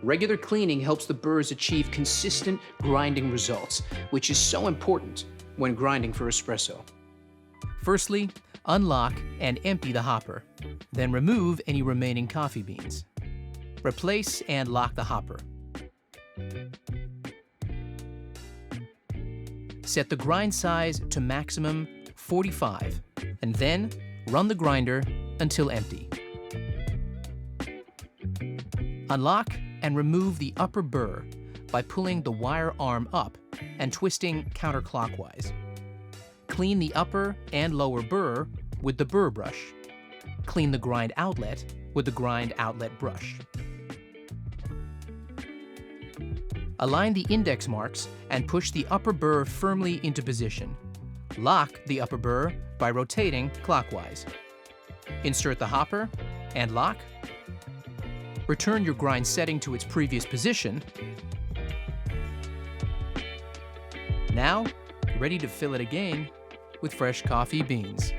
Regular cleaning helps the burrs achieve consistent grinding results, which is so important when grinding for espresso. Firstly, unlock and empty the hopper. Then remove any remaining coffee beans. Replace and lock the hopper. Set the grind size to maximum 45, and then run the grinder until empty. Unlock and remove the upper burr by pulling the wire arm up and twisting counterclockwise. Clean the upper and lower burr with the burr brush. Clean the grind outlet with the grind outlet brush. Align the index marks and push the upper burr firmly into position. Lock the upper burr by rotating clockwise. Insert the hopper and lock. Return your grind setting to its previous position. Now, ready to fill it again with fresh coffee beans.